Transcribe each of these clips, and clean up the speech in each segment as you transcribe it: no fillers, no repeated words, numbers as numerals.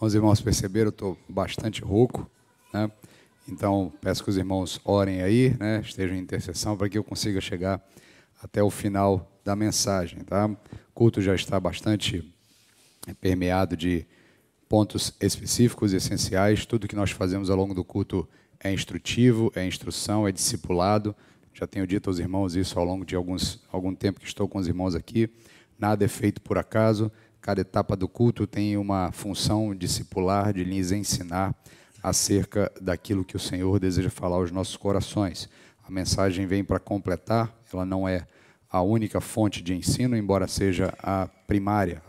Os irmãos perceberam, eu estou bastante rouco, né? Então, peço que os irmãos orem aí, né? Estejam em intercessão para que eu consiga chegar até o final da mensagem, tá? O culto já está bastante permeado de pontos específicos e essenciais. Tudo que nós fazemos ao longo do culto é instrutivo, é instrução, é discipulado. Já tenho dito aos irmãos isso ao longo de algum tempo que estou com os irmãos aqui. Nada é feito por acaso. Cada etapa do culto tem uma função discipular, de lhes ensinar acerca daquilo que o Senhor deseja falar aos nossos corações. A mensagem vem para completar, ela não é a única fonte de ensino, embora seja a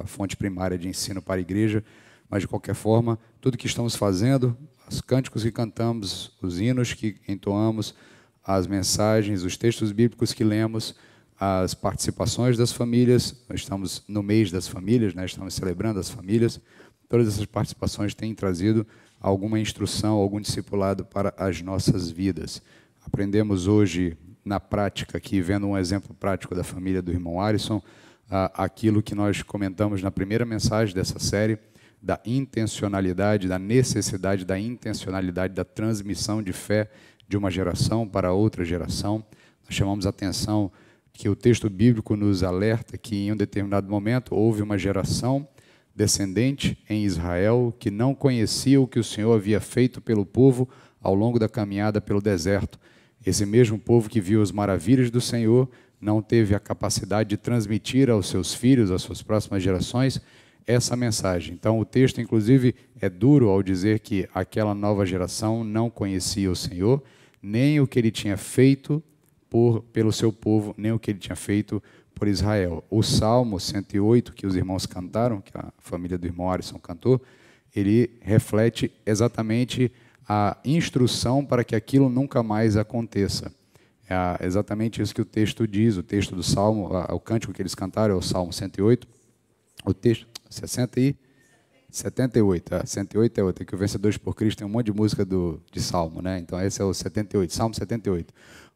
fonte primária de ensino para a igreja, mas de qualquer forma, tudo que estamos fazendo, os cânticos que cantamos, os hinos que entoamos, as mensagens, os textos bíblicos que lemos, as participações das famílias, nós estamos no mês das famílias, né? Estamos celebrando as famílias, todas essas participações têm trazido alguma instrução, algum discipulado para as nossas vidas. Aprendemos hoje, na prática, aqui, vendo um exemplo prático da família do irmão Alisson, aquilo que nós comentamos na primeira mensagem dessa série, da intencionalidade, da necessidade da intencionalidade da transmissão de fé de uma geração para outra geração. Nós chamamos a atenção que o texto bíblico nos alerta que em um determinado momento houve uma geração descendente em Israel que não conhecia o que o Senhor havia feito pelo povo ao longo da caminhada pelo deserto. Esse mesmo povo que viu as maravilhas do Senhor não teve a capacidade de transmitir aos seus filhos, às suas próximas gerações, essa mensagem. Então o texto, inclusive, é duro ao dizer que aquela nova geração não conhecia o Senhor, nem o que ele tinha feito pelo seu povo, nem o que ele tinha feito por Israel. O Salmo 108, que os irmãos cantaram, que a família do irmão Alisson cantou, ele reflete exatamente a instrução para que aquilo nunca mais aconteça. É exatamente isso que o texto diz, o texto do Salmo, o cântico que eles cantaram é o Salmo 108, o texto 78, 108 é outro, que o Vencedores por Cristo tem um monte de música de Salmo, né? Então esse é o 78, Salmo 78.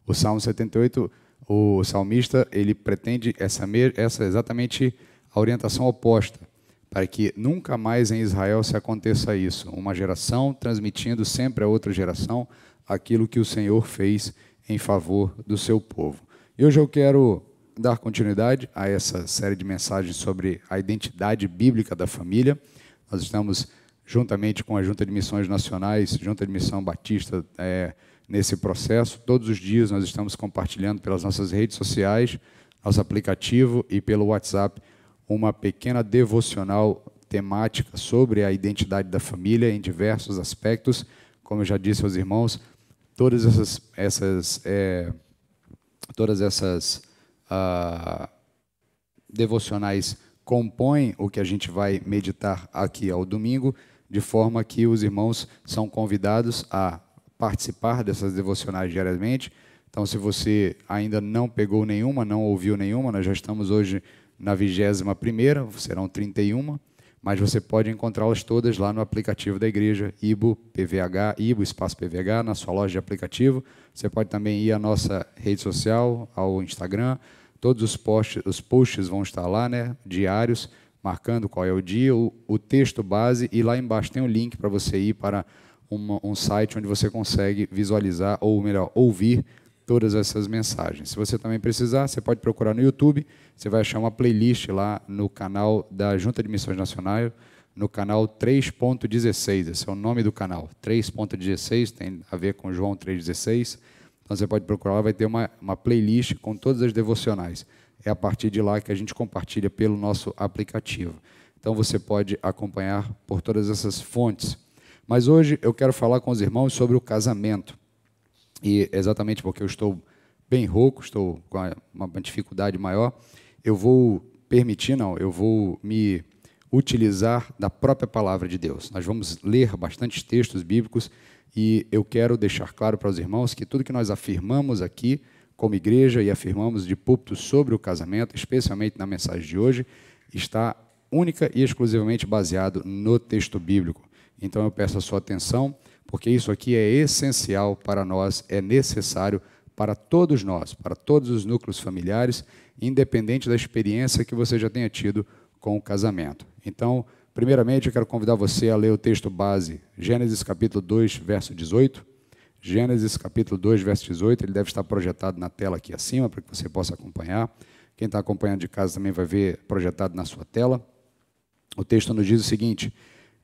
O Salmo 78, o salmista, ele pretende essa exatamente a orientação oposta, para que nunca mais em Israel se aconteça isso, uma geração transmitindo sempre a outra geração aquilo que o Senhor fez em favor do seu povo. E hoje eu quero dar continuidade a essa série de mensagens sobre a identidade bíblica da família. Nós estamos, juntamente com a Junta de Missões Nacionais, Junta de Missão Batista, nesse processo. Todos os dias nós estamos compartilhando pelas nossas redes sociais, nosso aplicativo e pelo WhatsApp, uma pequena devocional temática sobre a identidade da família em diversos aspectos. Como eu já disse aos irmãos, todas essas devocionais compõem o que a gente vai meditar aqui ao domingo, de forma que os irmãos são convidados a participar dessas devocionais diariamente. Então, se você ainda não pegou nenhuma, não ouviu nenhuma, nós já estamos hoje na 21ª, serão 31, mas você pode encontrá-las todas lá no aplicativo da igreja, IBO PVH, IBO Espaço PVH, na sua loja de aplicativo. Você pode também ir à nossa rede social, ao Instagram. Todos os posts vão estar lá, né, diários, marcando qual é o dia, o texto base, e lá embaixo tem um link para você ir para um site onde você consegue visualizar, ou melhor, ouvir todas essas mensagens. Se você também precisar, você pode procurar no YouTube, você vai achar uma playlist lá no canal da Junta de Missões Nacionais, no canal 3.16, esse é o nome do canal, 3.16, tem a ver com João 3,16, então você pode procurar lá, vai ter uma playlist com todas as devocionais. É a partir de lá que a gente compartilha pelo nosso aplicativo. Então você pode acompanhar por todas essas fontes. Mas hoje eu quero falar com os irmãos sobre o casamento. E exatamente porque eu estou bem rouco, estou com uma dificuldade maior, eu vou me utilizar da própria palavra de Deus. Nós vamos ler bastantes textos bíblicos e eu quero deixar claro para os irmãos que tudo que nós afirmamos aqui como igreja e afirmamos de púlpito sobre o casamento, especialmente na mensagem de hoje, está única e exclusivamente baseado no texto bíblico. Então eu peço a sua atenção, porque isso aqui é essencial para nós, é necessário para todos nós, para todos os núcleos familiares, independente da experiência que você já tenha tido com o casamento. Então, Primeiramente, eu quero convidar você a ler o texto base, Gênesis capítulo 2, verso 18. Gênesis capítulo 2, verso 18, ele deve estar projetado na tela aqui acima, para que você possa acompanhar. Quem está acompanhando de casa também vai ver projetado na sua tela. O texto nos diz o seguinte: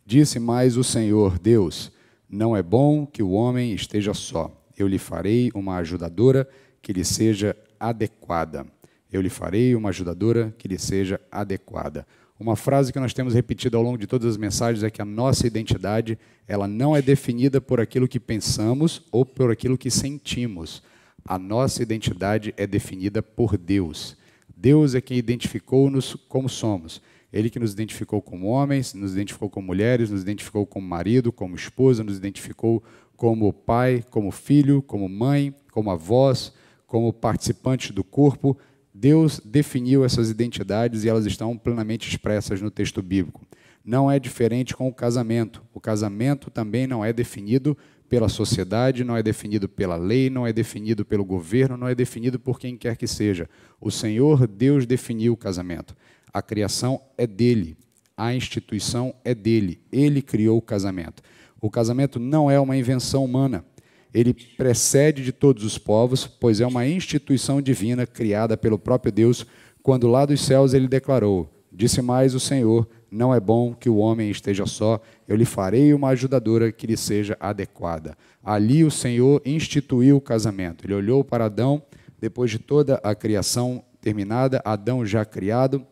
disse mais o Senhor Deus, não é bom que o homem esteja só. Eu lhe farei uma ajudadora que lhe seja adequada. Eu lhe farei uma ajudadora que lhe seja adequada. Uma frase que nós temos repetido ao longo de todas as mensagens é que a nossa identidade, ela não é definida por aquilo que pensamos ou por aquilo que sentimos. A nossa identidade é definida por Deus. Deus é quem identificou-nos como somos. Ele que nos identificou como homens, nos identificou como mulheres, nos identificou como marido, como esposa, nos identificou como pai, como filho, como mãe, como avós, como participantes do corpo. Deus definiu essas identidades e elas estão plenamente expressas no texto bíblico. Não é diferente com o casamento. O casamento também não é definido pela sociedade, não é definido pela lei, não é definido pelo governo, não é definido por quem quer que seja. O Senhor Deus definiu o casamento. A criação é dele, a instituição é dele. Ele criou o casamento. O casamento não é uma invenção humana. Ele precede de todos os povos, pois é uma instituição divina criada pelo próprio Deus, quando lá dos céus ele declarou, disse mais o Senhor, não é bom que o homem esteja só, eu lhe farei uma ajudadora que lhe seja adequada. Ali o Senhor instituiu o casamento. Ele olhou para Adão, depois de toda a criação terminada, Adão já criado,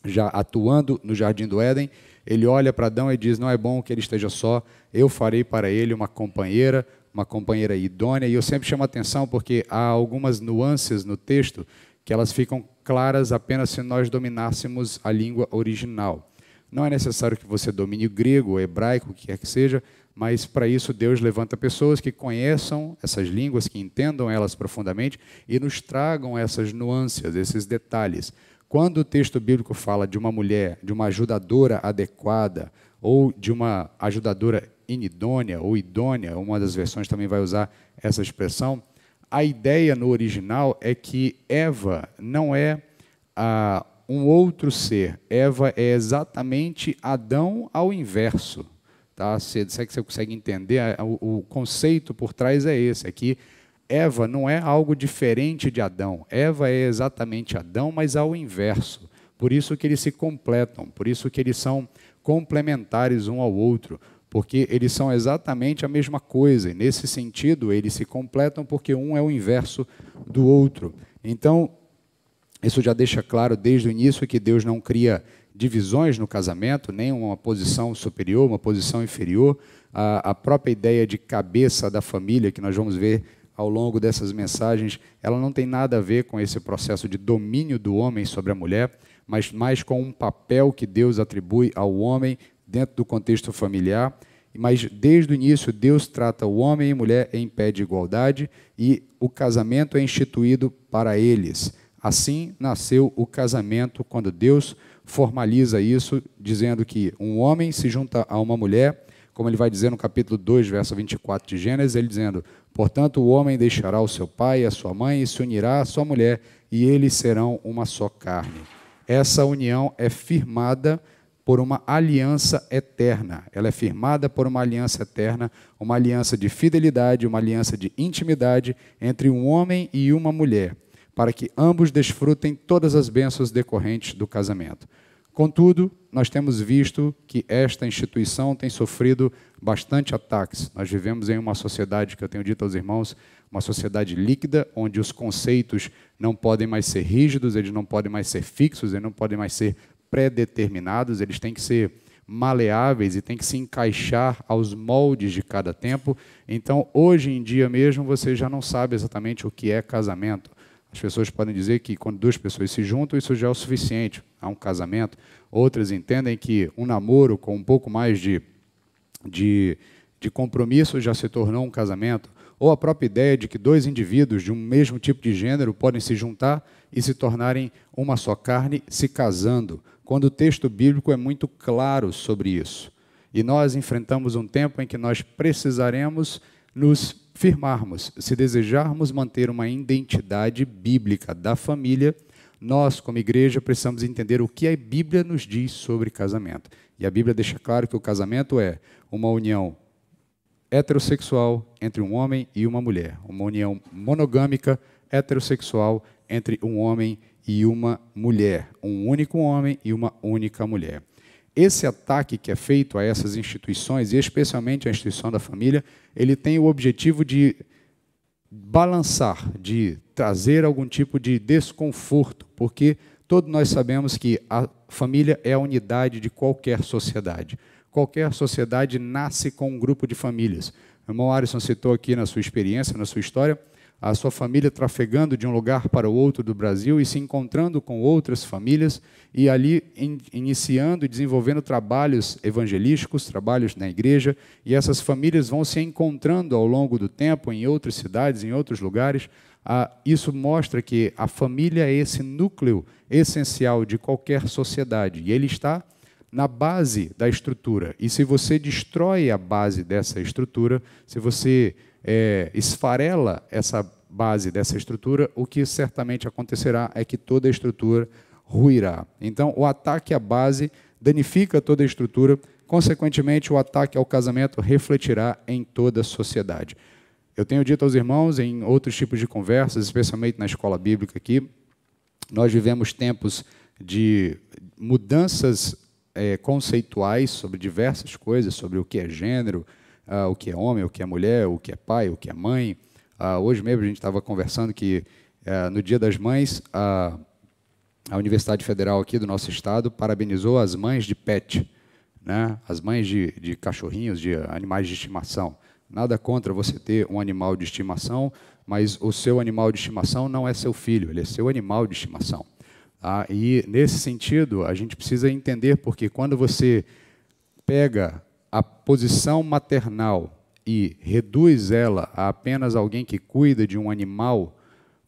já atuando no jardim do Éden, ele olha para Adão e diz, não é bom que ele esteja só, eu farei para ele uma companheira idônea, e eu sempre chamo a atenção porque há algumas nuances no texto que elas ficam claras apenas se nós dominássemos a língua original. Não é necessário que você domine o grego, o hebraico, o que quer que seja, mas para isso Deus levanta pessoas que conheçam essas línguas, que entendam elas profundamente e nos tragam essas nuances, esses detalhes. Quando o texto bíblico fala de uma mulher, de uma ajudadora adequada, ou de uma ajudadora inidônea ou idônea, uma das versões também vai usar essa expressão, a ideia no original é que Eva não é um outro ser. Eva é exatamente Adão ao inverso. Tá? Se é que você consegue entender, o conceito por trás é esse, é que Eva não é algo diferente de Adão. Eva é exatamente Adão, mas ao inverso. Por isso que eles se completam, por isso que eles são complementares um ao outro, porque eles são exatamente a mesma coisa, e nesse sentido eles se completam porque um é o inverso do outro. Então, isso já deixa claro desde o início que Deus não cria divisões no casamento, nem uma posição superior, uma posição inferior. A própria ideia de cabeça da família, que nós vamos ver ao longo dessas mensagens, ela não tem nada a ver com esse processo de domínio do homem sobre a mulher, mas mais com um papel que Deus atribui ao homem dentro do contexto familiar. Mas desde o início Deus trata o homem e mulher em pé de igualdade e o casamento é instituído para eles. Assim nasceu o casamento, quando Deus formaliza isso, dizendo que um homem se junta a uma mulher, como ele vai dizer no capítulo 2, verso 24 de Gênesis, ele dizendo, portanto o homem deixará o seu pai e a sua mãe e se unirá à sua mulher e eles serão uma só carne. Essa união é firmada por uma aliança eterna. Ela é firmada por uma aliança eterna, uma aliança de fidelidade, uma aliança de intimidade entre um homem e uma mulher, para que ambos desfrutem todas as bênçãos decorrentes do casamento. Contudo, nós temos visto que esta instituição tem sofrido bastante ataques. Nós vivemos em uma sociedade, que eu tenho dito aos irmãos, uma sociedade líquida, onde os conceitos não podem mais ser rígidos, eles não podem mais ser fixos, eles não podem mais ser pré-determinados, eles têm que ser maleáveis e têm que se encaixar aos moldes de cada tempo. Então, hoje em dia mesmo, você já não sabe exatamente o que é casamento. As pessoas podem dizer que quando duas pessoas se juntam, isso já é o suficiente, há um casamento. Outras entendem que um namoro com um pouco mais de compromisso já se tornou um casamento. Ou a própria ideia de que dois indivíduos de um mesmo tipo de gênero podem se juntar e se tornarem uma só carne, se casando, quando o texto bíblico é muito claro sobre isso. E nós enfrentamos um tempo em que nós precisaremos nos firmarmos. Se desejarmos manter uma identidade bíblica da família, nós, como igreja, precisamos entender o que a Bíblia nos diz sobre casamento. E a Bíblia deixa claro que o casamento é uma união heterossexual entre um homem e uma mulher, uma união monogâmica heterossexual entre um homem e uma mulher, um único homem e uma única mulher. Esse ataque que é feito a essas instituições, e especialmente a instituição da família, ele tem o objetivo de balançar, de trazer algum tipo de desconforto, porque todos nós sabemos que a família é a unidade de qualquer sociedade. Qualquer sociedade nasce com um grupo de famílias. O irmão Alisson citou aqui na sua experiência, na sua história, a sua família trafegando de um lugar para o outro do Brasil e se encontrando com outras famílias e ali iniciando e desenvolvendo trabalhos evangelísticos, trabalhos na igreja, e essas famílias vão se encontrando ao longo do tempo em outras cidades, em outros lugares. Isso mostra que a família é esse núcleo essencial de qualquer sociedade e ele está na base da estrutura. E se você destrói a base dessa estrutura, se você esfarela essa base dessa estrutura, o que certamente acontecerá é que toda a estrutura ruirá. Então, o ataque à base danifica toda a estrutura, consequentemente, o ataque ao casamento refletirá em toda a sociedade. Eu tenho dito aos irmãos, em outros tipos de conversas, especialmente na escola bíblica aqui, nós vivemos tempos de mudanças conceituais sobre diversas coisas, sobre o que é gênero, o que é homem, o que é mulher, o que é pai, o que é mãe. Hoje mesmo a gente estava conversando que no Dia das Mães, a Universidade Federal aqui do nosso estado parabenizou as mães de pet, né? As mães de cachorrinhos, de animais de estimação. Nada contra você ter um animal de estimação, mas o seu animal de estimação não é seu filho, ele é seu animal de estimação. E, nesse sentido, a gente precisa entender, porque quando você pega a posição maternal e reduz ela a apenas alguém que cuida de um animal,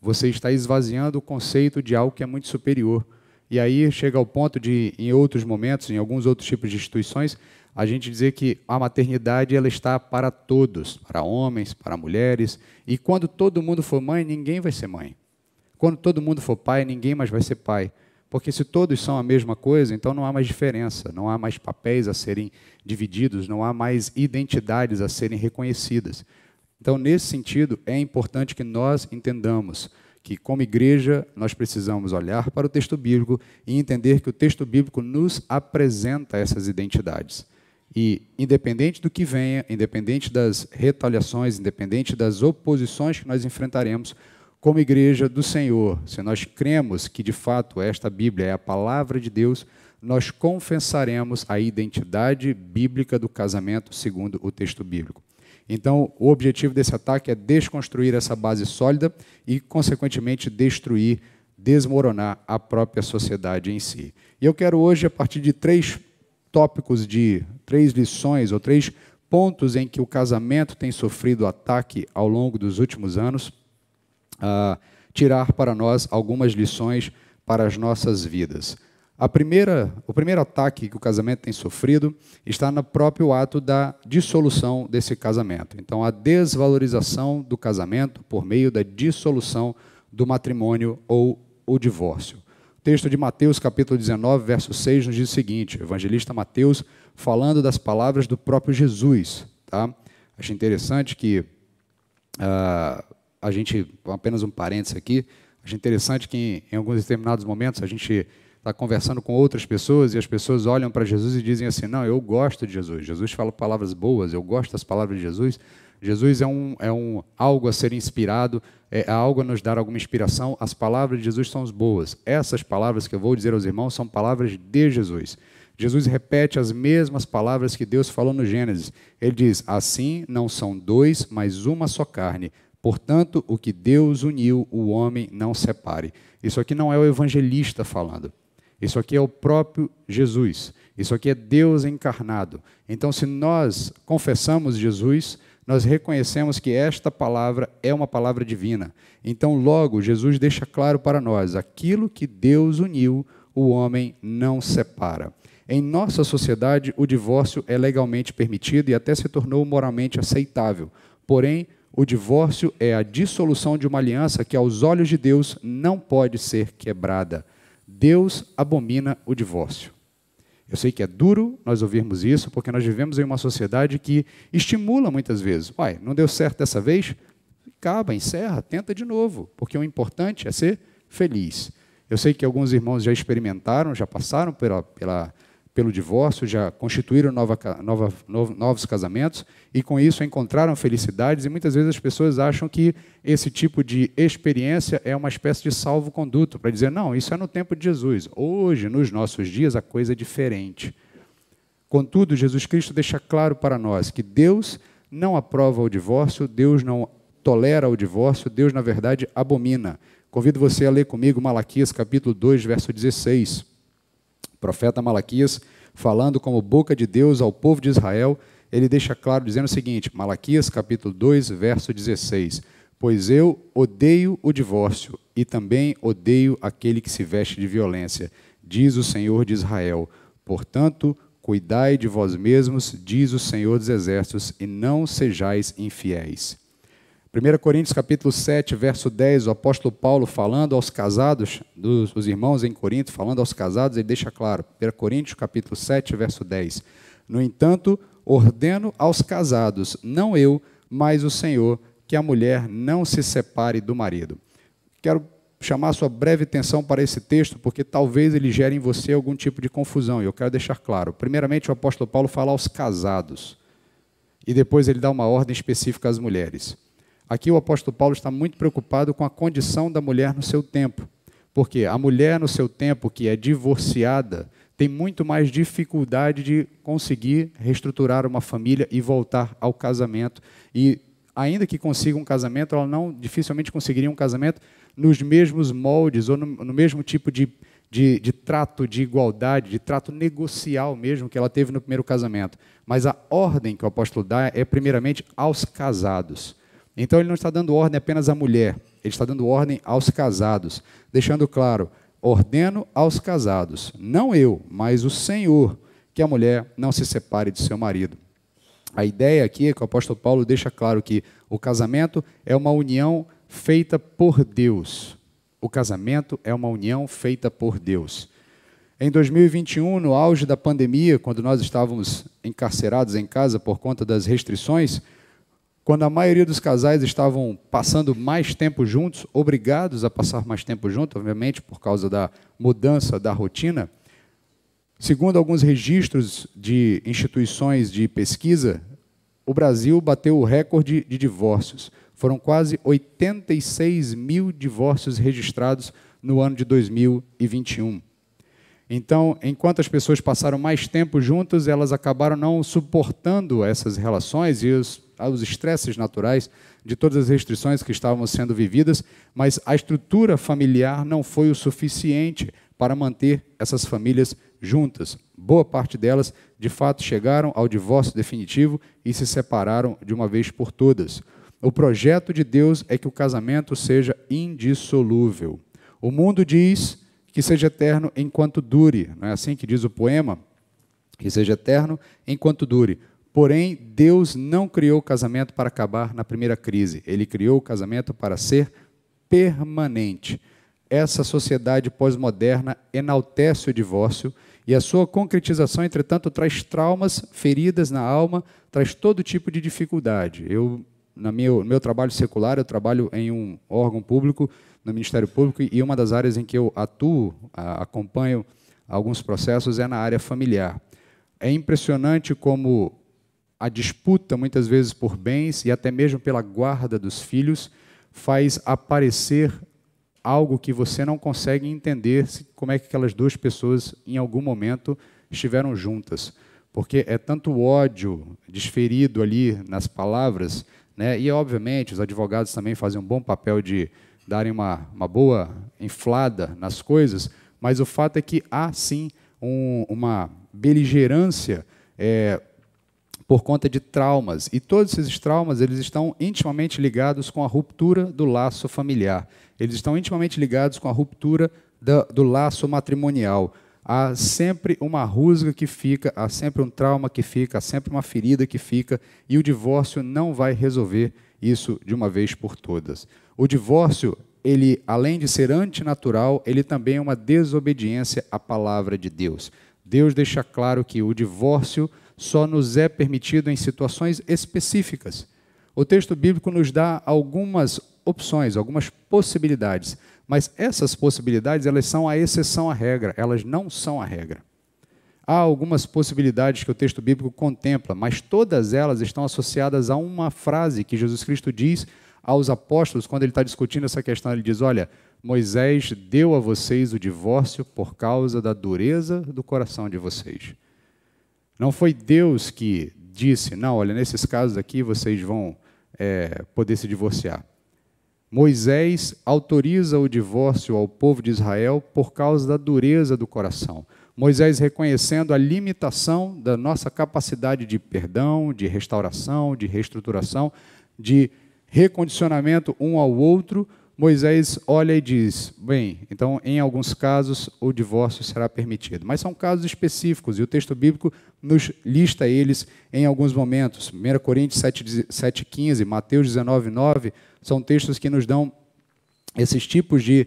você está esvaziando o conceito de algo que é muito superior. E aí chega ao ponto de, em outros momentos, em alguns outros tipos de instituições, a gente dizer que a maternidade ela está para todos, para homens, para mulheres, e quando todo mundo for mãe, ninguém vai ser mãe. Quando todo mundo for pai, ninguém mais vai ser pai. Porque se todos são a mesma coisa, então não há mais diferença, não há mais papéis a serem divididos, não há mais identidades a serem reconhecidas. Então, nesse sentido, é importante que nós entendamos que, como igreja, nós precisamos olhar para o texto bíblico e entender que o texto bíblico nos apresenta essas identidades. E, independente do que venha, independente das retaliações, independente das oposições que nós enfrentaremos, como igreja do Senhor, se nós cremos que, de fato, esta Bíblia é a palavra de Deus, nós confessaremos a identidade bíblica do casamento segundo o texto bíblico. Então, o objetivo desse ataque é desconstruir essa base sólida e, consequentemente, destruir, desmoronar a própria sociedade em si. E eu quero hoje, a partir de 3 tópicos, de 3 lições ou 3 pontos em que o casamento tem sofrido ataque ao longo dos últimos anos, tirar para nós algumas lições para as nossas vidas. O primeiro ataque que o casamento tem sofrido está no próprio ato da dissolução desse casamento. Então, a desvalorização do casamento por meio da dissolução do matrimônio ou o divórcio. O texto de Mateus, capítulo 19, verso 6, nos diz o seguinte, o evangelista Mateus, falando das palavras do próprio Jesus. Tá? Acho interessante que a gente, apenas um parênteses aqui, acho interessante que em alguns determinados momentos a gente está conversando com outras pessoas e as pessoas olham para Jesus e dizem assim, não, eu gosto de Jesus, Jesus fala palavras boas, eu gosto das palavras de Jesus, Jesus é algo a ser inspirado, é algo a nos dar alguma inspiração, as palavras de Jesus são as boas. Essas palavras que eu vou dizer aos irmãos são palavras de Jesus. Jesus repete as mesmas palavras que Deus falou no Gênesis. Ele diz, assim não são 2, mas uma só carne. Portanto, o que Deus uniu, o homem não separe. Isso aqui não é o evangelista falando. Isso aqui é o próprio Jesus. Isso aqui é Deus encarnado. Então, se nós confessamos Jesus, nós reconhecemos que esta palavra é uma palavra divina. Então, logo, Jesus deixa claro para nós, aquilo que Deus uniu, o homem não separa. Em nossa sociedade, o divórcio é legalmente permitido e até se tornou moralmente aceitável. Porém, o divórcio é a dissolução de uma aliança que, aos olhos de Deus, não pode ser quebrada. Deus abomina o divórcio. Eu sei que é duro nós ouvirmos isso, porque nós vivemos em uma sociedade que estimula muitas vezes. Uai, não deu certo dessa vez? Acaba, encerra, tenta de novo, porque o importante é ser feliz. Eu sei que alguns irmãos já experimentaram, já passaram pelo divórcio, já constituíram novos casamentos, e com isso encontraram felicidades, e muitas vezes as pessoas acham que esse tipo de experiência é uma espécie de salvo-conduto, para dizer, não, isso é no tempo de Jesus. Hoje, nos nossos dias, a coisa é diferente. Contudo, Jesus Cristo deixa claro para nós que Deus não aprova o divórcio, Deus não tolera o divórcio, Deus, na verdade, abomina. Convido você a ler comigo Malaquias, capítulo 2, verso 16. O profeta Malaquias, falando como boca de Deus ao povo de Israel, ele deixa claro, dizendo o seguinte, Malaquias, capítulo 2, verso 16. Pois eu odeio o divórcio e também odeio aquele que se veste de violência, diz o Senhor de Israel. Portanto, cuidai de vós mesmos, diz o Senhor dos Exércitos, e não sejais infiéis. 1 Coríntios capítulo 7, verso 10, o apóstolo Paulo falando aos casados, os irmãos em Corinto, falando aos casados, ele deixa claro, 1 Coríntios capítulo 7, verso 10, no entanto, ordeno aos casados, não eu, mas o Senhor, que a mulher não se separe do marido. Quero chamar sua breve atenção para esse texto, porque talvez ele gere em você algum tipo de confusão, e eu quero deixar claro. Primeiramente, o apóstolo Paulo fala aos casados, e depois ele dá uma ordem específica às mulheres. Aqui o apóstolo Paulo está muito preocupado com a condição da mulher no seu tempo, porque a mulher no seu tempo, que é divorciada, tem muito mais dificuldade de conseguir reestruturar uma família e voltar ao casamento, e ainda que consiga um casamento, ela dificilmente conseguiria um casamento nos mesmos moldes ou no mesmo tipo de trato de igualdade, de trato negocial mesmo que ela teve no primeiro casamento. Mas a ordem que o apóstolo dá é primeiramente aos casados. Então ele não está dando ordem apenas à mulher, ele está dando ordem aos casados, deixando claro, ordeno aos casados, não eu, mas o Senhor, que a mulher não se separe de seu marido. A ideia aqui é que o apóstolo Paulo deixa claro que o casamento é uma união feita por Deus. O casamento é uma união feita por Deus. Em 2021, no auge da pandemia, quando nós estávamos encarcerados em casa por conta das restrições, quando a maioria dos casais estavam passando mais tempo juntos, obrigados a passar mais tempo juntos, obviamente por causa da mudança da rotina, segundo alguns registros de instituições de pesquisa, o Brasil bateu o recorde de divórcios. Foram quase 86 mil divórcios registrados no ano de 2021. Então, enquanto as pessoas passaram mais tempo juntas, elas acabaram não suportando essas relações e os estresses naturais de todas as restrições que estavam sendo vividas, mas a estrutura familiar não foi o suficiente para manter essas famílias juntas. Boa parte delas, de fato, chegaram ao divórcio definitivo e se separaram de uma vez por todas. O projeto de Deus é que o casamento seja indissolúvel. O mundo diz que seja eterno enquanto dure, não é assim que diz o poema? Que seja eterno enquanto dure. Porém, Deus não criou o casamento para acabar na primeira crise. Ele criou o casamento para ser permanente. Essa sociedade pós-moderna enaltece o divórcio e a sua concretização, entretanto, traz traumas, feridas na alma, traz todo tipo de dificuldade. No meu trabalho secular, eu trabalho em um órgão público, no Ministério Público, e uma das áreas em que eu atuo, acompanho alguns processos, é na área familiar. É impressionante como a disputa, muitas vezes, por bens e até mesmo pela guarda dos filhos, faz aparecer algo que você não consegue entender como é que aquelas duas pessoas, em algum momento, estiveram juntas. Porque é tanto ódio desferido ali nas palavras, né? E, obviamente, os advogados também fazem um bom papel de darem uma boa inflada nas coisas, mas o fato é que há, sim, uma beligerância por conta de traumas. E todos esses traumas eles estão intimamente ligados com a ruptura do laço familiar. Eles estão intimamente ligados com a ruptura do laço matrimonial. Há sempre uma rusga que fica, há sempre um trauma que fica, há sempre uma ferida que fica, e o divórcio não vai resolver isso de uma vez por todas. O divórcio, ele, além de ser antinatural, ele também é uma desobediência à palavra de Deus. Deus deixa claro que o divórcio só nos é permitido em situações específicas. O texto bíblico nos dá algumas opções, algumas possibilidades, mas essas possibilidades, elas são a exceção à regra, elas não são a regra. Há algumas possibilidades que o texto bíblico contempla, mas todas elas estão associadas a uma frase que Jesus Cristo diz aos apóstolos, quando ele está discutindo essa questão. Ele diz: olha, Moisés deu a vocês o divórcio por causa da dureza do coração de vocês. Não foi Deus que disse: não, olha, nesses casos aqui vocês vão poder se divorciar. Moisés autoriza o divórcio ao povo de Israel por causa da dureza do coração. Moisés reconhecendo a limitação da nossa capacidade de perdão, de restauração, de reestruturação, de recondicionamento um ao outro, Moisés olha e diz: bem, então em alguns casos o divórcio será permitido. Mas são casos específicos e o texto bíblico nos lista eles em alguns momentos. 1 Coríntios 7,15, Mateus 19,9, são textos que nos dão esses tipos de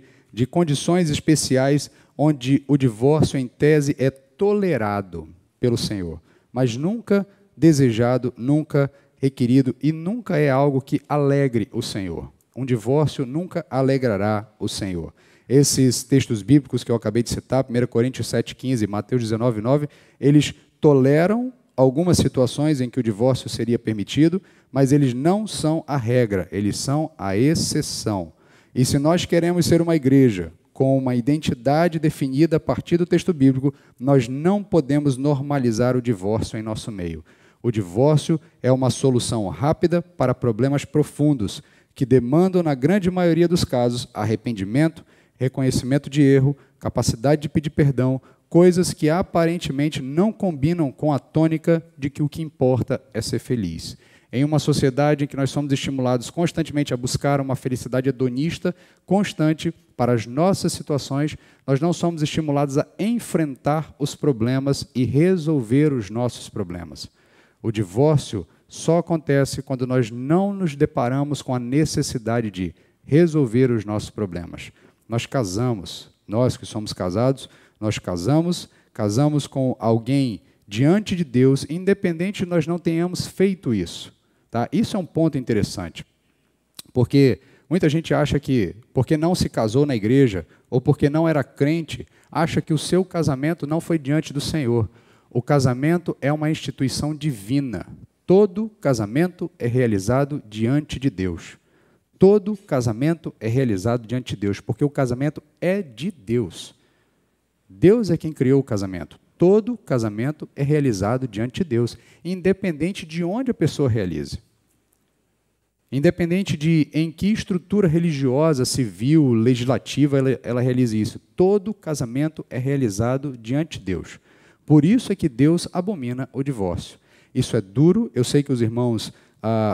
condições especiais onde o divórcio, em tese, é tolerado pelo Senhor, mas nunca desejado, nunca requerido e nunca é algo que alegre o Senhor. Um divórcio nunca alegrará o Senhor. Esses textos bíblicos que eu acabei de citar, 1 Coríntios 7,15 e Mateus 19,9, eles toleram algumas situações em que o divórcio seria permitido, mas eles não são a regra, eles são a exceção. E se nós queremos ser uma igreja com uma identidade definida a partir do texto bíblico, nós não podemos normalizar o divórcio em nosso meio. O divórcio é uma solução rápida para problemas profundos, que demandam, na grande maioria dos casos, arrependimento, reconhecimento de erro, capacidade de pedir perdão, coisas que aparentemente não combinam com a tônica de que o que importa é ser feliz. Em uma sociedade em que nós somos estimulados constantemente a buscar uma felicidade hedonista constante para as nossas situações, nós não somos estimulados a enfrentar os problemas e resolver os nossos problemas. O divórcio só acontece quando nós não nos deparamos com a necessidade de resolver os nossos problemas. Nós casamos, nós que somos casados, nós casamos com alguém diante de Deus, independente de nós não tenhamos feito isso. Tá? Isso é um ponto interessante, porque muita gente acha que, porque não se casou na igreja, ou porque não era crente, acha que o seu casamento não foi diante do Senhor. O casamento é uma instituição divina. Todo casamento é realizado diante de Deus. Todo casamento é realizado diante de Deus, porque o casamento é de Deus. Deus é quem criou o casamento. Todo casamento é realizado diante de Deus, independente de onde a pessoa realize. Independente de em que estrutura religiosa, civil, legislativa ela realize isso. Todo casamento é realizado diante de Deus. Por isso é que Deus abomina o divórcio. Isso é duro, eu sei que os irmãos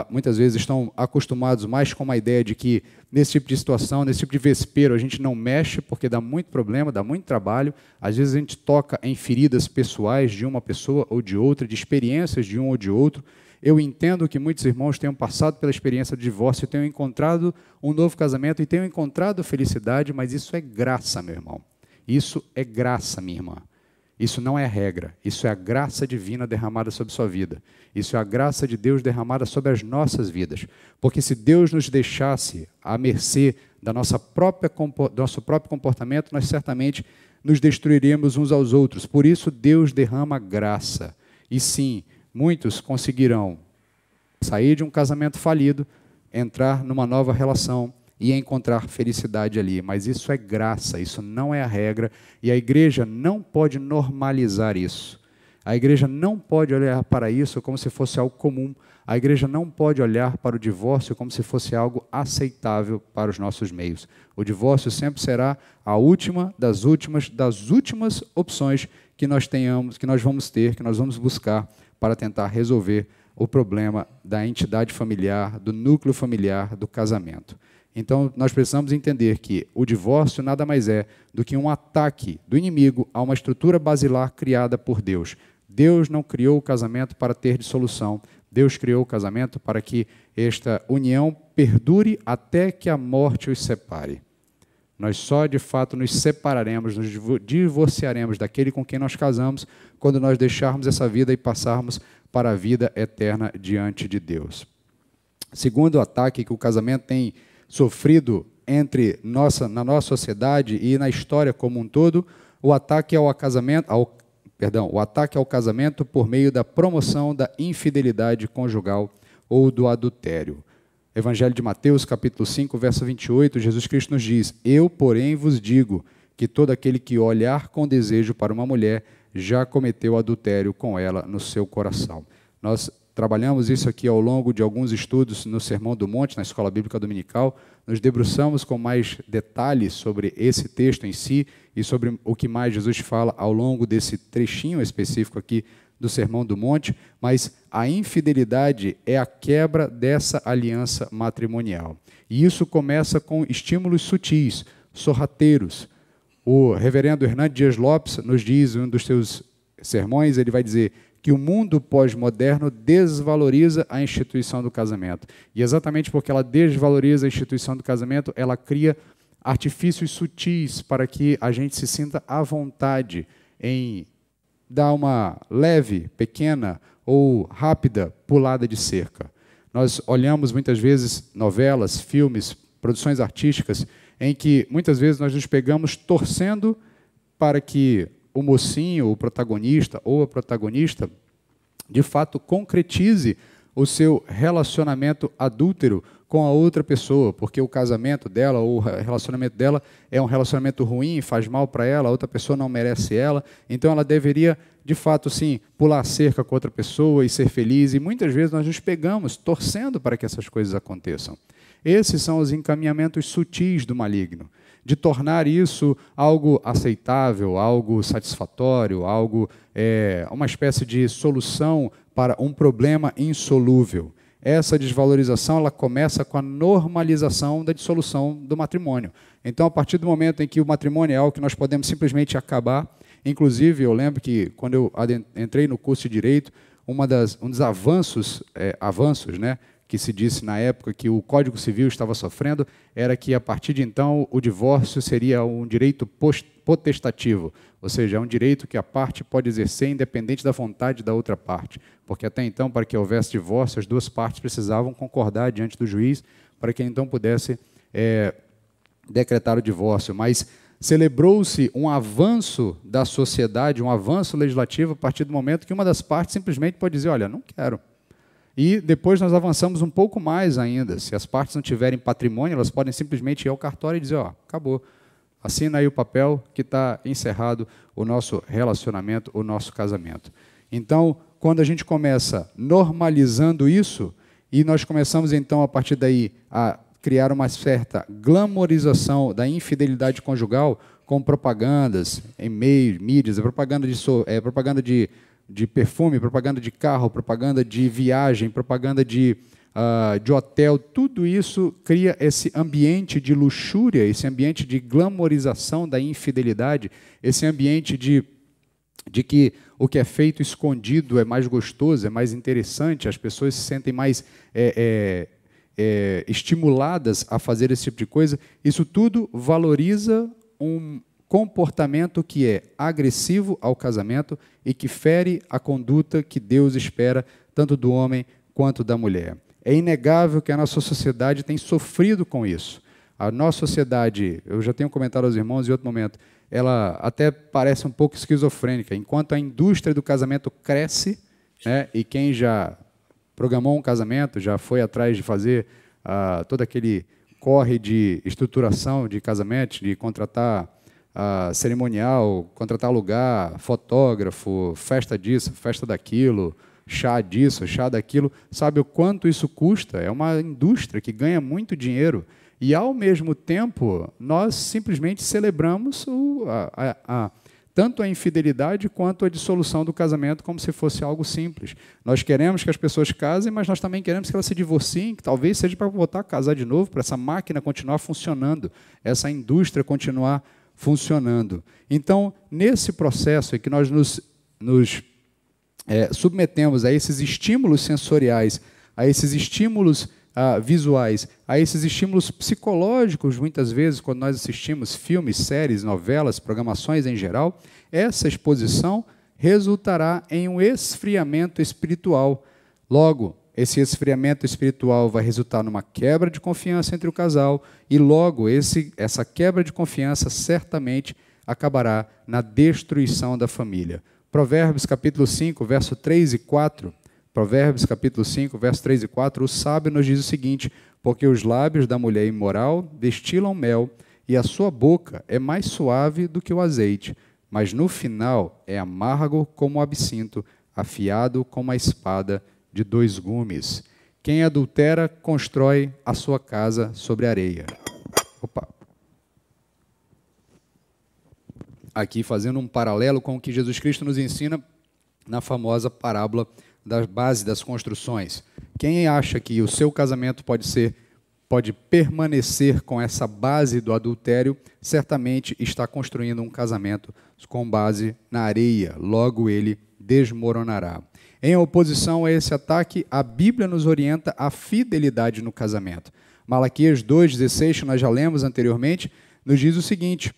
muitas vezes estão acostumados mais com uma ideia de que nesse tipo de situação, nesse tipo de vespeiro, a gente não mexe porque dá muito problema, dá muito trabalho. Às vezes a gente toca em feridas pessoais de uma pessoa ou de outra, de experiências de um ou de outro. Eu entendo que muitos irmãos tenham passado pela experiência do divórcio, tenham encontrado um novo casamento e tenham encontrado felicidade, mas isso é graça, meu irmão. Isso é graça, minha irmã. Isso não é regra, isso é a graça divina derramada sobre sua vida. Isso é a graça de Deus derramada sobre as nossas vidas. Porque se Deus nos deixasse à mercê do nosso próprio comportamento, nós certamente nos destruiríamos uns aos outros. Por isso, Deus derrama graça. E sim, muitos conseguirão sair de um casamento falido, entrar numa nova relação e encontrar felicidade ali. Mas isso é graça, isso não é a regra, e a igreja não pode normalizar isso. A igreja não pode olhar para isso como se fosse algo comum. A igreja não pode olhar para o divórcio como se fosse algo aceitável para os nossos meios. O divórcio sempre será a última das últimas opções que nós vamos ter, que nós vamos buscar para tentar resolver o problema da entidade familiar, do núcleo familiar, do casamento. Então, nós precisamos entender que o divórcio nada mais é do que um ataque do inimigo a uma estrutura basilar criada por Deus. Deus não criou o casamento para ter dissolução. Deus criou o casamento para que esta união perdure até que a morte os separe. Nós só, de fato, nos separaremos, nos divorciaremos daquele com quem nós casamos, quando nós deixarmos essa vida e passarmos para a vida eterna diante de Deus. Segundo ataque que o casamento tem sofrido na nossa sociedade e na história como um todo, o ataque ao casamento por meio da promoção da infidelidade conjugal ou do adultério. Evangelho de Mateus, capítulo 5, verso 28, Jesus Cristo nos diz: Eu, porém, vos digo que todo aquele que olhar com desejo para uma mulher já cometeu adultério com ela no seu coração. Nós trabalhamos isso aqui ao longo de alguns estudos no Sermão do Monte, na Escola Bíblica Dominical. Nos debruçamos com mais detalhes sobre esse texto em si e sobre o que mais Jesus fala ao longo desse trechinho específico aqui do Sermão do Monte, mas a infidelidade é a quebra dessa aliança matrimonial. E isso começa com estímulos sutis, sorrateiros. O reverendo Hernando Dias Lopes nos diz, em um dos seus sermões, ele vai dizer que o mundo pós-moderno desvaloriza a instituição do casamento. E exatamente porque ela desvaloriza a instituição do casamento, ela cria artifícios sutis para que a gente se sinta à vontade em dar uma leve, pequena ou rápida pulada de cerca. Nós olhamos muitas vezes novelas, filmes, produções artísticas, em que muitas vezes nós nos pegamos torcendo para que o mocinho, o protagonista ou a protagonista, de fato concretize o seu relacionamento adúltero com a outra pessoa, porque o casamento dela ou o relacionamento dela é um relacionamento ruim, faz mal para ela, a outra pessoa não merece ela, então ela deveria, de fato, sim, pular a cerca com outra pessoa e ser feliz, e muitas vezes nós nos pegamos torcendo para que essas coisas aconteçam. Esses são os encaminhamentos sutis do maligno, de tornar isso algo aceitável, algo satisfatório, uma espécie de solução para um problema insolúvel. Essa desvalorização ela começa com a normalização da dissolução do matrimônio. Então, a partir do momento em que o matrimônio é algo que nós podemos simplesmente acabar, inclusive, eu lembro que quando eu entrei no curso de Direito, um dos avanços, né, que se disse na época que o Código Civil estava sofrendo, era que, a partir de então, o divórcio seria um direito potestativo, ou seja, é um direito que a parte pode exercer independente da vontade da outra parte, porque até então, para que houvesse divórcio, as duas partes precisavam concordar diante do juiz para que então pudesse decretar o divórcio, mas celebrou-se um avanço da sociedade, um avanço legislativo, a partir do momento que uma das partes simplesmente pode dizer, olha, não quero. E depois nós avançamos um pouco mais ainda. Se as partes não tiverem patrimônio, elas podem simplesmente ir ao cartório e dizer, ó, acabou. Assina aí o papel que está encerrado o nosso relacionamento, o nosso casamento. Então, quando a gente começa normalizando isso, e nós começamos então, a partir daí, a criar uma certa glamorização da infidelidade conjugal com propagandas, e-mails, mídias, propaganda de perfume, propaganda de carro, propaganda de viagem, propaganda de hotel, tudo isso cria esse ambiente de luxúria, esse ambiente de glamorização da infidelidade, esse ambiente de que o que é feito escondido é mais gostoso, é mais interessante, as pessoas se sentem mais estimuladas a fazer esse tipo de coisa. Isso tudo valoriza um comportamento que é agressivo ao casamento e que fere a conduta que Deus espera tanto do homem quanto da mulher. É inegável que a nossa sociedade tem sofrido com isso. A nossa sociedade, eu já tenho comentado aos irmãos em outro momento, ela até parece um pouco esquizofrênica. Enquanto a indústria do casamento cresce, né, e quem já programou um casamento, já foi atrás de fazer todo aquele corre de estruturação de casamento, de contratar cerimonial, contratar lugar, fotógrafo, festa disso, festa daquilo, chá disso, chá daquilo, sabe o quanto isso custa? É uma indústria que ganha muito dinheiro e, ao mesmo tempo, nós simplesmente celebramos tanto a infidelidade quanto a dissolução do casamento como se fosse algo simples. Nós queremos que as pessoas casem, mas nós também queremos que elas se divorciem, que talvez seja para voltar a casar de novo, para essa máquina continuar funcionando, essa indústria continuar funcionando. Então, nesse processo é que nós nos submetemos a esses estímulos sensoriais, a esses estímulos visuais, a esses estímulos psicológicos, muitas vezes, quando nós assistimos filmes, séries, novelas, programações em geral, essa exposição resultará em um esfriamento espiritual. Logo, esse esfriamento espiritual vai resultar numa quebra de confiança entre o casal e logo essa quebra de confiança certamente acabará na destruição da família. Provérbios capítulo 5, verso 3 e 4, Provérbios capítulo 5, verso 3 e 4, o sábio nos diz o seguinte: porque os lábios da mulher imoral destilam mel, e a sua boca é mais suave do que o azeite, mas no final é amargo como o absinto, afiado como a espada de 2 gumes. Quem adultera constrói a sua casa sobre areia. Opa! Aqui fazendo um paralelo com o que Jesus Cristo nos ensina na famosa parábola da base das construções. Quem acha que o seu casamento pode permanecer com essa base do adultério, certamente está construindo um casamento com base na areia, logo ele desmoronará. Em oposição a esse ataque, a Bíblia nos orienta à fidelidade no casamento. Malaquias 2,16, que nós já lemos anteriormente, nos diz o seguinte: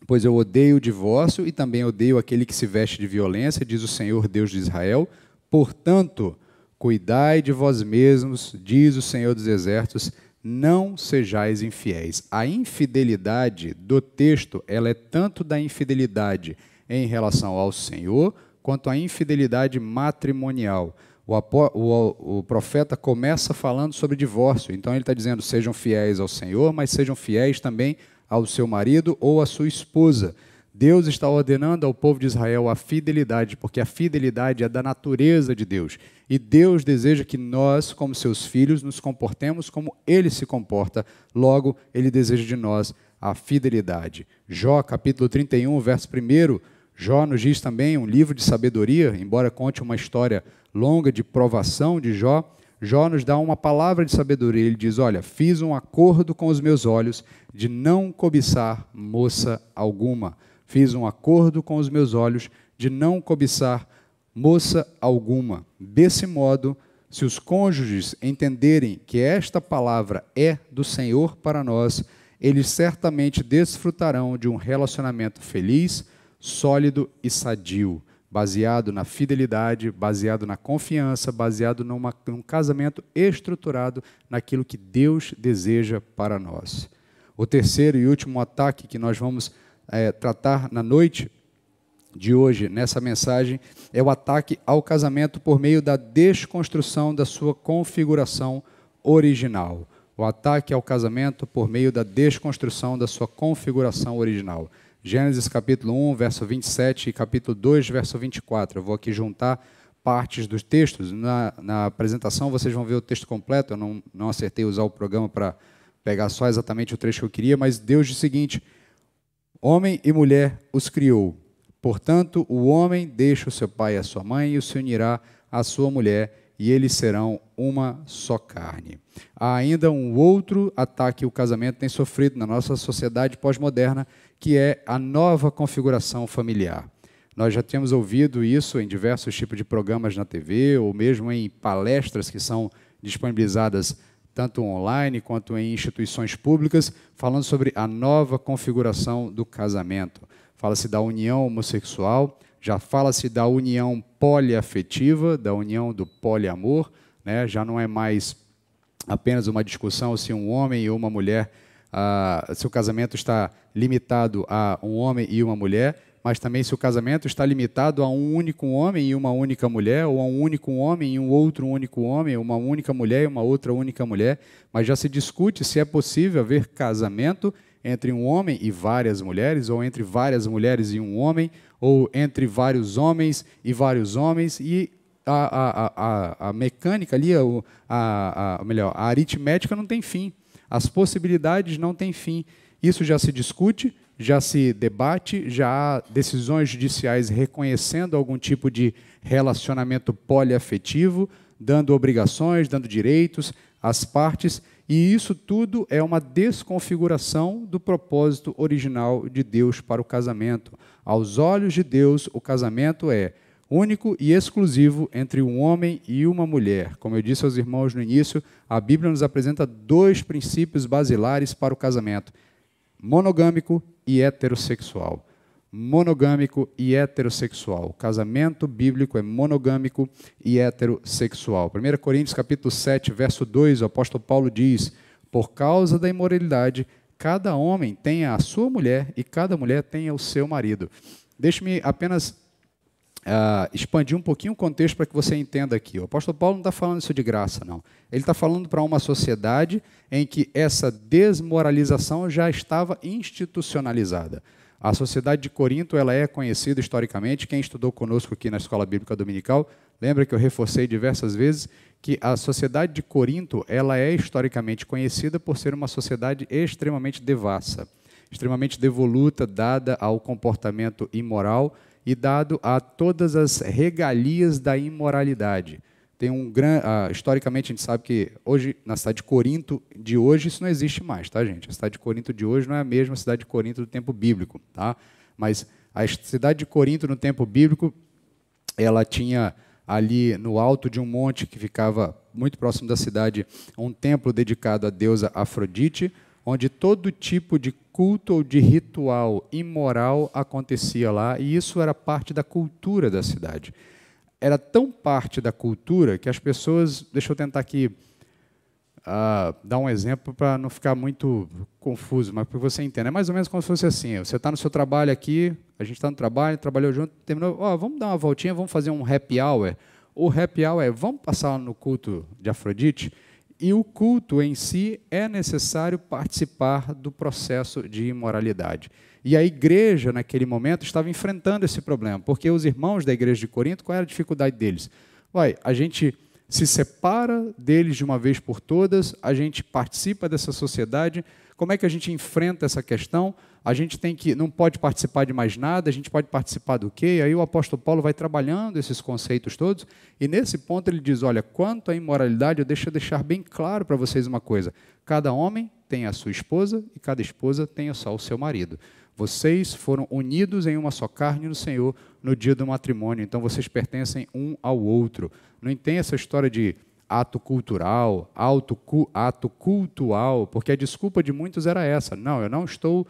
pois eu odeio o divórcio e também odeio aquele que se veste de violência, diz o Senhor Deus de Israel. Portanto, cuidai de vós mesmos, diz o Senhor dos Exércitos, não sejais infiéis. A infidelidade do texto, ela é tanto da infidelidade em relação ao Senhor, quanto à infidelidade matrimonial. O profeta começa falando sobre divórcio, então ele está dizendo, sejam fiéis ao Senhor, mas sejam fiéis também ao seu marido ou à sua esposa. Deus está ordenando ao povo de Israel a fidelidade, porque a fidelidade é da natureza de Deus. E Deus deseja que nós, como seus filhos, nos comportemos como Ele se comporta. Logo, Ele deseja de nós a fidelidade. Jó, capítulo 31, verso 1, Jó nos diz também, um livro de sabedoria, embora conte uma história longa de provação de Jó, Jó nos dá uma palavra de sabedoria. Ele diz, olha, fiz um acordo com os meus olhos de não cobiçar moça alguma. Fiz um acordo com os meus olhos de não cobiçar moça alguma. Desse modo, se os cônjuges entenderem que esta palavra é do Senhor para nós, eles certamente desfrutarão de um relacionamento feliz, sólido e sadio, baseado na fidelidade, baseado na confiança, baseado num casamento estruturado naquilo que Deus deseja para nós. O terceiro e último ataque que nós vamos tratar na noite de hoje, nessa mensagem, é o ataque ao casamento por meio da desconstrução da sua configuração original. O ataque ao casamento por meio da desconstrução da sua configuração original. Gênesis capítulo 1, verso 27 e capítulo 2, verso 24. Eu vou aqui juntar partes dos textos. Na apresentação vocês vão ver o texto completo. Eu não acertei usar o programa para pegar só exatamente o trecho que eu queria, mas Deus diz o seguinte: homem e mulher os criou. Portanto, o homem deixa o seu pai e a sua mãe e se unirá à sua mulher, e eles serão uma só carne. Há ainda um outro ataque que o casamento tem sofrido na nossa sociedade pós-moderna, que é a nova configuração familiar. Nós já temos ouvido isso em diversos tipos de programas na TV, ou mesmo em palestras que são disponibilizadas tanto online quanto em instituições públicas, falando sobre a nova configuração do casamento. Fala-se da união homossexual, já fala-se da união poliafetiva, da união do poliamor, né? Já não é mais apenas uma discussão se um homem e uma mulher, se o casamento está limitado a um homem e uma mulher, mas também se o casamento está limitado a um único homem e uma única mulher, ou a um único homem e um outro único homem, uma única mulher e uma outra única mulher, mas já se discute se é possível haver casamento entre um homem e várias mulheres, ou entre várias mulheres e um homem, ou entre vários homens e vários homens, e a mecânica ali, melhor, a aritmética não tem fim, as possibilidades não têm fim. Isso já se discute, já se debate, já há decisões judiciais reconhecendo algum tipo de relacionamento poliafetivo, dando obrigações, dando direitos às partes, e isso tudo é uma desconfiguração do propósito original de Deus para o casamento. Aos olhos de Deus, o casamento é único e exclusivo entre um homem e uma mulher. Como eu disse aos irmãos no início, a Bíblia nos apresenta 2 princípios basilares para o casamento: monogâmico e heterossexual. Monogâmico e heterossexual. O casamento bíblico é monogâmico e heterossexual. 1 Coríntios capítulo 7, verso 2, o apóstolo Paulo diz: por causa da imoralidade, cada homem tenha a sua mulher e cada mulher tenha o seu marido. Deixe-me apenas expandir um pouquinho o contexto para que você entenda aqui. O apóstolo Paulo não está falando isso de graça, não. Ele está falando para uma sociedade em que essa desmoralização já estava institucionalizada. A sociedade de Corinto, ela é conhecida historicamente. Quem estudou conosco aqui na Escola Bíblica Dominical, lembra que eu reforcei diversas vezes que a sociedade de Corinto, ela é historicamente conhecida por ser uma sociedade extremamente devassa, extremamente devoluta, dada ao comportamento imoral e dado a todas as regalias da imoralidade. Tem historicamente, a gente sabe que hoje, na cidade de Corinto de hoje, isso não existe mais, tá, gente? A cidade de Corinto de hoje não é a mesma cidade de Corinto do tempo bíblico, tá? Mas a cidade de Corinto, no tempo bíblico, ela tinha ali no alto de um monte que ficava muito próximo da cidade, um templo dedicado à deusa Afrodite, onde todo tipo de culto ou de ritual imoral acontecia lá, e isso era parte da cultura da cidade. Era tão parte da cultura que as pessoas... Deixa eu tentar aqui dar um exemplo para não ficar muito confuso, mas para você entender. É mais ou menos como se fosse assim: você está no seu trabalho aqui, a gente está no trabalho, trabalhou junto, terminou, vamos dar uma voltinha, vamos fazer um happy hour. O happy hour é, vamos passar no culto de Afrodite, e o culto em si é necessário participar do processo de imoralidade. E a igreja, naquele momento, estava enfrentando esse problema, porque os irmãos da igreja de Corinto, qual era a dificuldade deles? A gente se separa deles de uma vez por todas, a gente participa dessa sociedade. Como é que a gente enfrenta essa questão? A gente não pode participar de mais nada, a gente pode participar do quê? E aí o apóstolo Paulo vai trabalhando esses conceitos todos, e nesse ponto ele diz: olha, quanto à imoralidade, deixa eu deixar bem claro para vocês uma coisa: cada homem tem a sua esposa e cada esposa tem só o seu marido. Vocês foram unidos em uma só carne no Senhor no dia do matrimônio, então vocês pertencem um ao outro. Não tem essa história de ato cultural, ato cultual, porque a desculpa de muitos era essa: não, eu não estou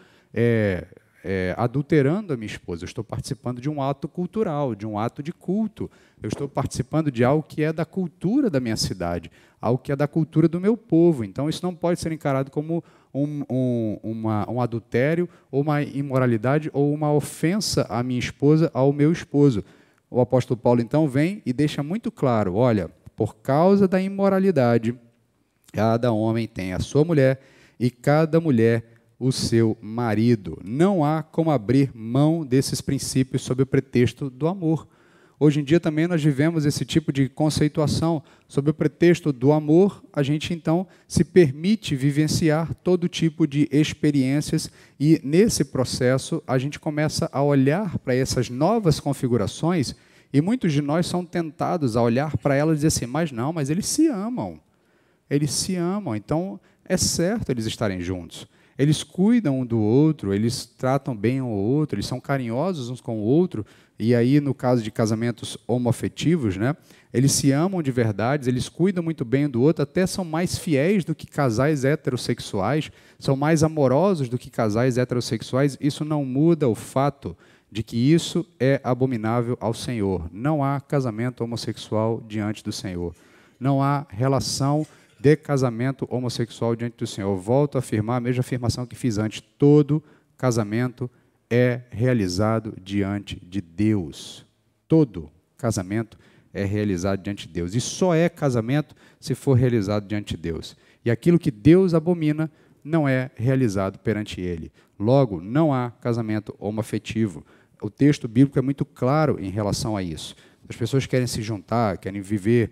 adulterando a minha esposa, eu estou participando de um ato cultural, de um ato de culto, eu estou participando de algo que é da cultura da minha cidade, algo que é da cultura do meu povo. Então isso não pode ser encarado como um adultério, ou uma imoralidade, ou uma ofensa à minha esposa, ao meu esposo. O apóstolo Paulo então vem e deixa muito claro: olha, por causa da imoralidade, cada homem tem a sua mulher e cada mulher o seu marido. Não há como abrir mão desses princípios sob o pretexto do amor. Hoje em dia também nós vivemos esse tipo de conceituação. Sob o pretexto do amor, a gente então se permite vivenciar todo tipo de experiências, e nesse processo a gente começa a olhar para essas novas configurações, e muitos de nós são tentados a olhar para elas e dizer assim: mas eles se amam. Eles se amam, então é certo eles estarem juntos. Eles cuidam um do outro, eles tratam bem um ao outro, eles são carinhosos uns com o outro. E aí, no caso de casamentos homoafetivos, né, eles se amam de verdade, eles cuidam muito bem um do outro, até são mais fiéis do que casais heterossexuais, são mais amorosos do que casais heterossexuais. Isso não muda o fato de que isso é abominável ao Senhor. Não há casamento homossexual diante do Senhor. Não há relação de casamento homossexual diante do Senhor. Volto a afirmar a mesma afirmação que fiz antes: todo casamento é realizado diante de Deus. Todo casamento é realizado diante de Deus. E só é casamento se for realizado diante de Deus. E aquilo que Deus abomina não é realizado perante Ele. Logo, não há casamento homoafetivo. O texto bíblico é muito claro em relação a isso. As pessoas querem se juntar, querem viver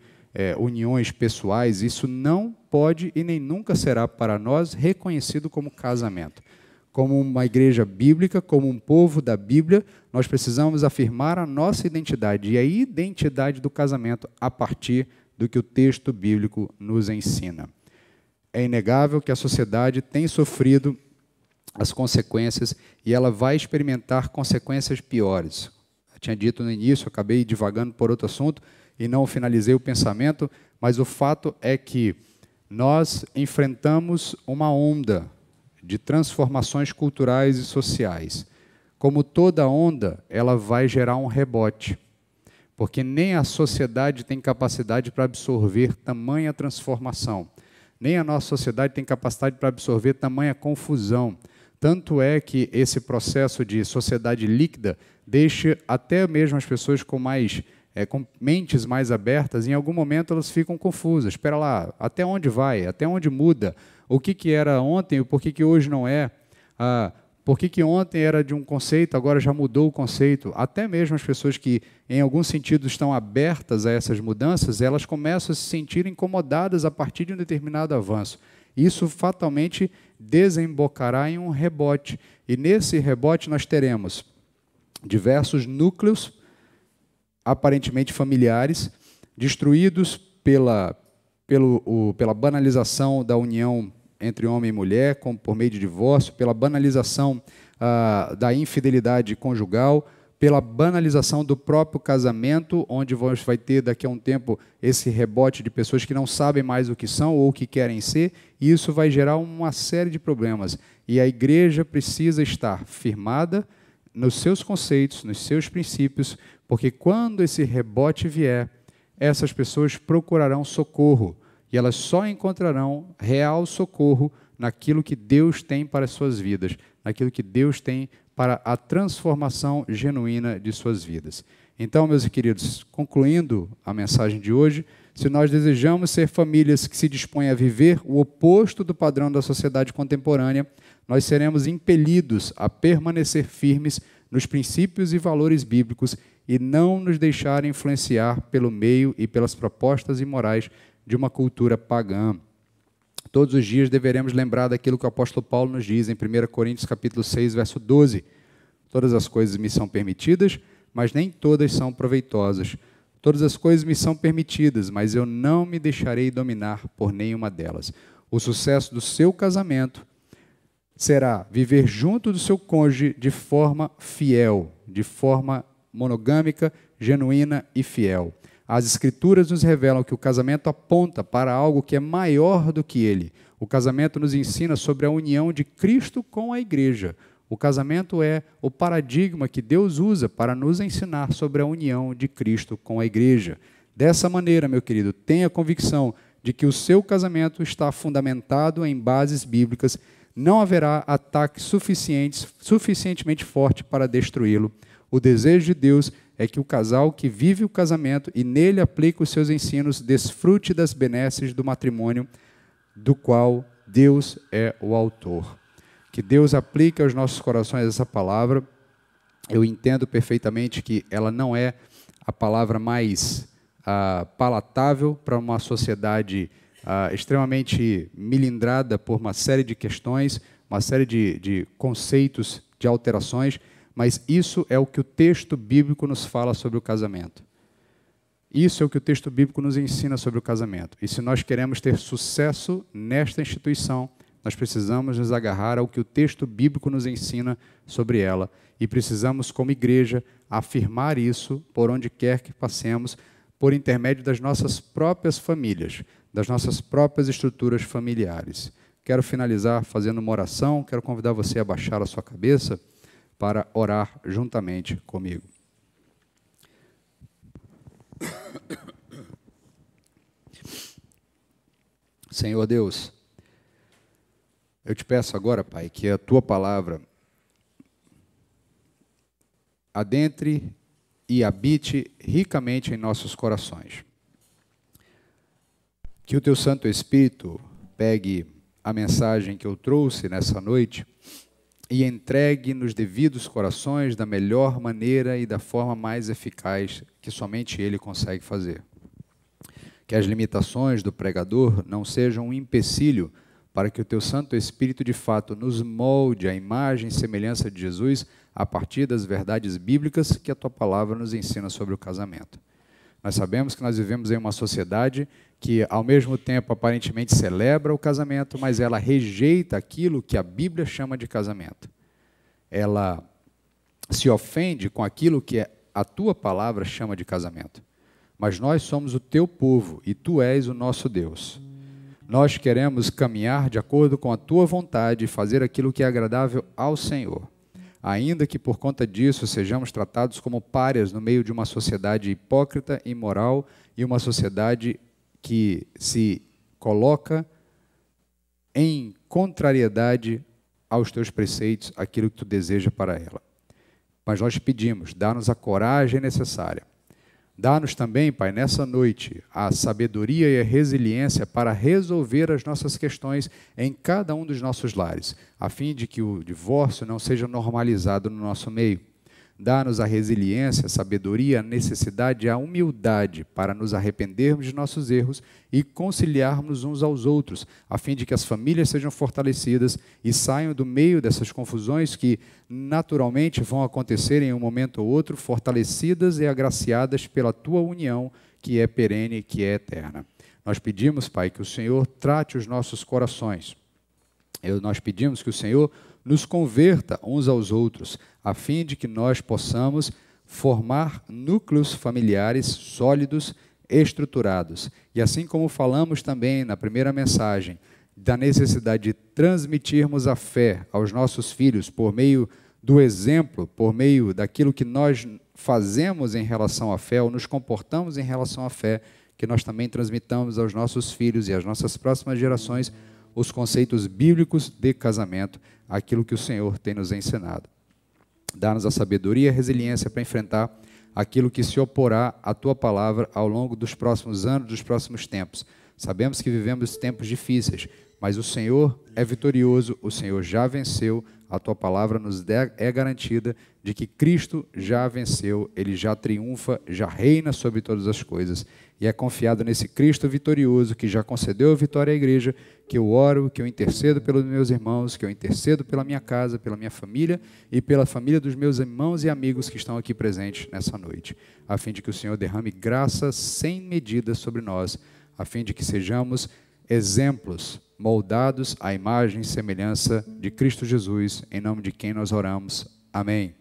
uniões pessoais. Isso não pode e nem nunca será para nós reconhecido como casamento. Como uma igreja bíblica, como um povo da Bíblia, nós precisamos afirmar a nossa identidade e a identidade do casamento a partir do que o texto bíblico nos ensina. É inegável que a sociedade tem sofrido as consequências, e ela vai experimentar consequências piores. tinha dito no início, eu acabei divagando por outro assunto e não finalizei o pensamento, mas o fato é que nós enfrentamos uma onda de transformações culturais e sociais. Como toda onda, ela vai gerar um rebote, porque nem a sociedade tem capacidade para absorver tamanha transformação, nem a nossa sociedade tem capacidade para absorver tamanha confusão. Tanto é que esse processo de sociedade líquida deixa até mesmo as pessoas com mentes mais abertas, em algum momento elas ficam confusas. Espera lá, até onde vai? Até onde muda? O que era ontem e por que hoje não é? Por que ontem era de um conceito, agora já mudou o conceito? Até mesmo as pessoas que, em algum sentido, estão abertas a essas mudanças, elas começam a se sentir incomodadas a partir de um determinado avanço. Isso fatalmente desembocará em um rebote. E nesse rebote nós teremos diversos núcleos, aparentemente familiares, destruídos pela banalização da união entre homem e mulher, por meio de divórcio, pela banalização da infidelidade conjugal, pela banalização do próprio casamento, onde vai ter daqui a um tempo esse rebote de pessoas que não sabem mais o que são ou o que querem ser, e isso vai gerar uma série de problemas. E a igreja precisa estar firmada nos seus conceitos, nos seus princípios, porque quando esse rebote vier, essas pessoas procurarão socorro, e elas só encontrarão real socorro naquilo que Deus tem para as suas vidas, naquilo que Deus tem para a transformação genuína de suas vidas. Então, meus queridos, concluindo a mensagem de hoje, se nós desejamos ser famílias que se dispõem a viver o oposto do padrão da sociedade contemporânea, nós seremos impelidos a permanecer firmes nos princípios e valores bíblicos e não nos deixar influenciar pelo meio e pelas propostas imorais de uma cultura pagã. Todos os dias deveremos lembrar daquilo que o apóstolo Paulo nos diz em 1 Coríntios capítulo 6, verso 12. Todas as coisas me são permitidas, mas nem todas são proveitosas. Todas as coisas me são permitidas, mas eu não me deixarei dominar por nenhuma delas. O sucesso do seu casamento será viver junto do seu cônjuge de forma fiel, de forma monogâmica, genuína e fiel. As Escrituras nos revelam que o casamento aponta para algo que é maior do que ele. O casamento nos ensina sobre a união de Cristo com a igreja. O casamento é o paradigma que Deus usa para nos ensinar sobre a união de Cristo com a igreja. Dessa maneira, meu querido, tenha convicção de que o seu casamento está fundamentado em bases bíblicas. Não haverá ataque suficientemente forte para destruí-lo. O desejo de Deus é que o casal que vive o casamento e nele aplica os seus ensinos desfrute das benesses do matrimônio, do qual Deus é o autor. Que Deus aplique aos nossos corações essa palavra. Eu entendo perfeitamente que ela não é a palavra mais palatável para uma sociedade extremamente milindrada por uma série de questões, uma série de conceitos, de alterações, mas isso é o que o texto bíblico nos fala sobre o casamento. Isso é o que o texto bíblico nos ensina sobre o casamento. E se nós queremos ter sucesso nesta instituição, nós precisamos nos agarrar ao que o texto bíblico nos ensina sobre ela. E precisamos, como igreja, afirmar isso por onde quer que passemos, por intermédio das nossas próprias famílias, das nossas próprias estruturas familiares. Quero finalizar fazendo uma oração, quero convidar você a baixar a sua cabeça para orar juntamente comigo. Senhor Deus, eu te peço agora, Pai, que a Tua palavra adentre e habite ricamente em nossos corações. Que o Teu Santo Espírito pegue a mensagem que eu trouxe nessa noite e entregue nos devidos corações da melhor maneira e da forma mais eficaz que somente Ele consegue fazer. Que as limitações do pregador não sejam um empecilho para que o Teu Santo Espírito de fato nos molde à imagem e semelhança de Jesus a partir das verdades bíblicas que a Tua palavra nos ensina sobre o casamento. Nós sabemos que nós vivemos em uma sociedade que, ao mesmo tempo, aparentemente celebra o casamento, mas ela rejeita aquilo que a Bíblia chama de casamento. Ela se ofende com aquilo que a tua palavra chama de casamento. Mas nós somos o teu povo e tu és o nosso Deus. Nós queremos caminhar de acordo com a tua vontade e fazer aquilo que é agradável ao Senhor. Ainda que por conta disso sejamos tratados como párias no meio de uma sociedade hipócrita, imoral e uma sociedade que se coloca em contrariedade aos teus preceitos, aquilo que tu deseja para ela. Mas nós pedimos, dá-nos a coragem necessária. Dá-nos também, Pai, nessa noite, a sabedoria e a resiliência para resolver as nossas questões em cada um dos nossos lares, a fim de que o divórcio não seja normalizado no nosso meio. Dá-nos a resiliência, a sabedoria, a necessidade e a humildade para nos arrependermos de nossos erros e conciliarmos uns aos outros, a fim de que as famílias sejam fortalecidas e saiam do meio dessas confusões que naturalmente vão acontecer em um momento ou outro, fortalecidas e agraciadas pela Tua união, que é perene, que é eterna. Nós pedimos, Pai, que o Senhor trate os nossos corações. Nós pedimos que o Senhor nos converta uns aos outros, a fim de que nós possamos formar núcleos familiares sólidos, estruturados. E assim como falamos também na primeira mensagem, da necessidade de transmitirmos a fé aos nossos filhos por meio do exemplo, por meio daquilo que nós fazemos em relação à fé, ou nos comportamos em relação à fé, que nós também transmitamos aos nossos filhos e às nossas próximas gerações os conceitos bíblicos de casamento, aquilo que o Senhor tem nos ensinado. Dá-nos a sabedoria e a resiliência para enfrentar aquilo que se oporá à Tua palavra ao longo dos próximos anos, dos próximos tempos. Sabemos que vivemos tempos difíceis, mas o Senhor é vitorioso, o Senhor já venceu, a Tua palavra nos é garantida de que Cristo já venceu, Ele já triunfa, já reina sobre todas as coisas. E é confiado nesse Cristo vitorioso, que já concedeu a vitória à igreja, que eu oro, que eu intercedo pelos meus irmãos, que eu intercedo pela minha casa, pela minha família e pela família dos meus irmãos e amigos que estão aqui presentes nessa noite, a fim de que o Senhor derrame graça sem medida sobre nós, a fim de que sejamos exemplos moldados à imagem e semelhança de Cristo Jesus, em nome de quem nós oramos. Amém.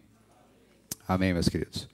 Amém, meus queridos.